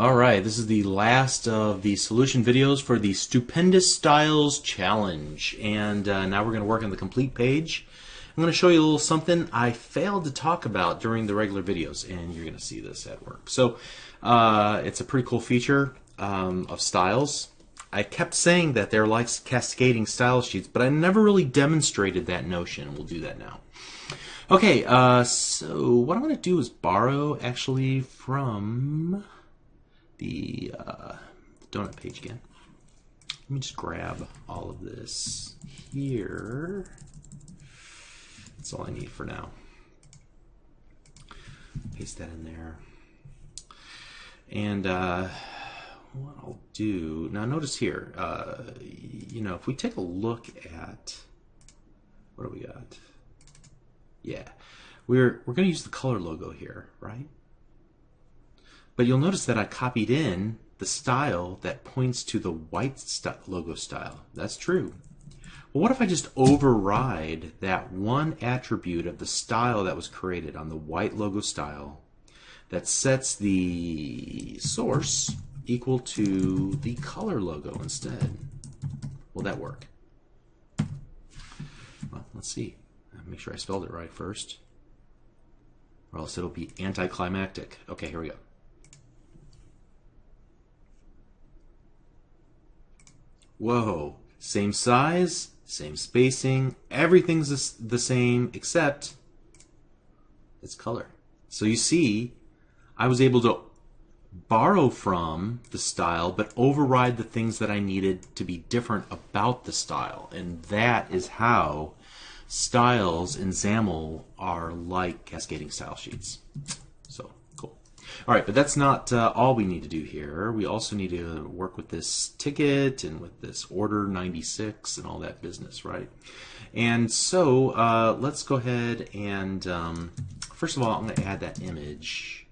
All right, this is the last of the solution videos for the Stupendous Styles challenge, and now we're going to work on the complete page. I'm going to show you a little something I failed to talk about during the regular videos, and you're going to see this at work. So it's a pretty cool feature of styles. I kept saying that they're like cascading style sheets, but I never really demonstrated that notion. We'll do that now. Okay, so what I'm going to do is borrow actually from the donut page again. Let me just grab all of this here. That's all I need for now. Paste that in there. And what I'll do, now notice here, you know, if we take a look at, what do we got? Yeah, we're going to use the color logo here, right? But you'll notice that I copied in the style that points to the white logo style. That's true. Well, what if I just override that one attribute of the style that was created on the white logo style that sets the source equal to the color logo instead? Will that work? Well, let's see. Make sure I spelled it right first, or else it'll be anticlimactic. Okay, here we go. Whoa, same size, same spacing, everything's the same except its color. So you see, I was able to borrow from the style but override the things that I needed to be different about the style. And that is how styles in XAML are like cascading style sheets. So cool. All right, but that's not all we need to do here. We also need to work with this ticket and with this order 96 and all that business, right? And so let's go ahead and first of all, I'm going to add that image.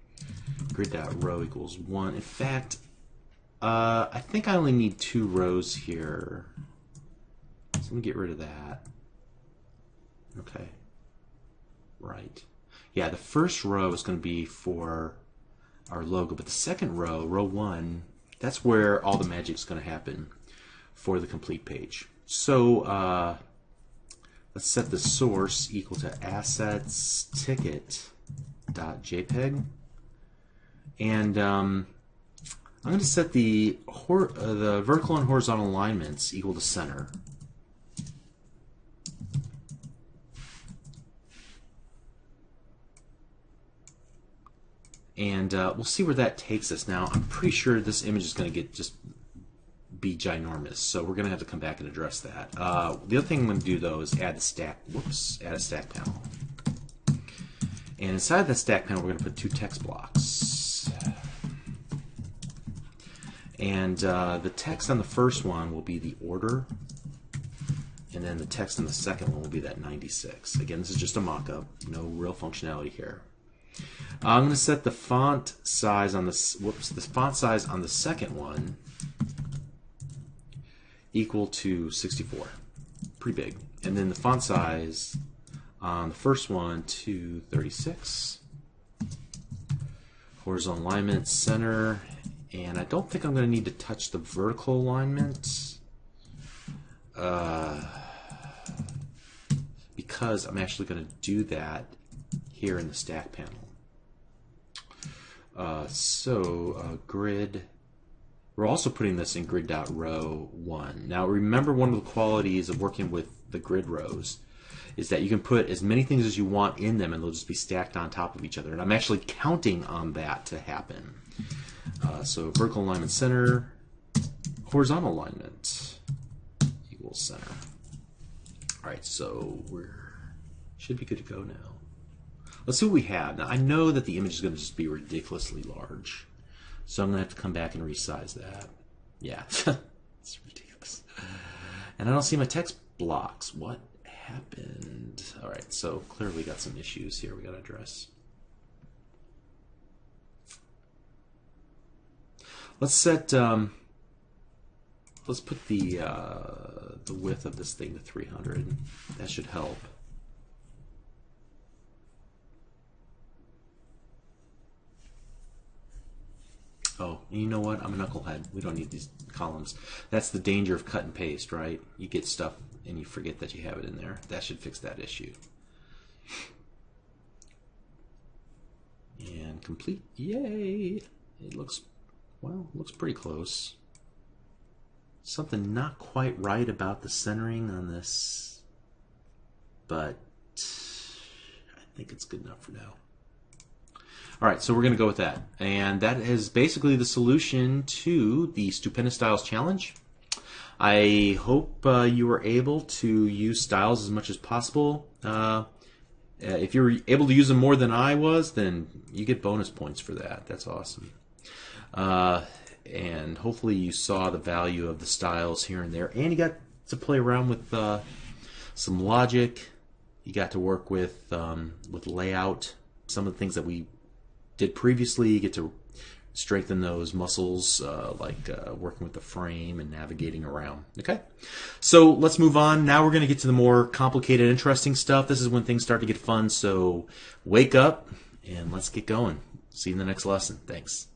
Grid.row equals 1. In fact, I think I only need 2 rows here. So let me get rid of that. Okay, right. Yeah, the first row is going to be for our logo, but the second row, row 1, that's where all the magic's going to happen for the complete page. So let's set the source equal to assets ticket.jpg, and I'm going to set the vertical and horizontal alignments equal to center. And we'll see where that takes us. Now, I'm pretty sure this image is going to be ginormous, so we're going to have to come back and address that. The other thing I'm going to do, though, is add a stack panel. And inside that stack panel, we're going to put 2 text blocks. And the text on the first one will be the order, and then the text on the second one will be that 96. Again, this is just a mock-up, no real functionality here. I'm going to set the font size on the font size on the second one equal to 64, pretty big, and then the font size on the first one to 36. Horizontal alignment, center, and I don't think I'm going to need to touch the vertical alignment because I'm actually going to do that here in the stack panel. Grid, we're also putting this in grid.row 1. Now remember, one of the qualities of working with the grid rows is that you can put as many things as you want in them and they'll just be stacked on top of each other. And I'm actually counting on that to happen. So vertical alignment center, horizontal alignment equals center. All right, so should be good to go now. Let's see what we have. Now, I know that the image is going to just be ridiculously large, so I'm going to have to come back and resize that. Yeah, it's ridiculous. And I don't see my text blocks. What happened? All right, so clearly we got some issues here we got to address. Let's set. Let's put the width of this thing to 300. That should help. Oh, and you know what? I'm a knucklehead. We don't need these columns. That's the danger of cut and paste, right? You get stuff and you forget that you have it in there. That should fix that issue. And complete. Yay! It looks, well, looks pretty close. Something not quite right about the centering on this, but I think it's good enough for now. All right, so we're going to go with that. And that is basically the solution to the Stupendous Styles challenge. I hope you were able to use styles as much as possible. If you were able to use them more than I was, then you get bonus points for that. That's awesome. And hopefully you saw the value of the styles here and there. And you got to play around with some logic. You got to work with layout. Some of the things that we did previously, you get to strengthen those muscles, like working with the frame and navigating around. Okay, so let's move on. Now we're going to get to the more complicated, interesting stuff. This is when things start to get fun, so wake up and let's get going. See you in the next lesson. Thanks.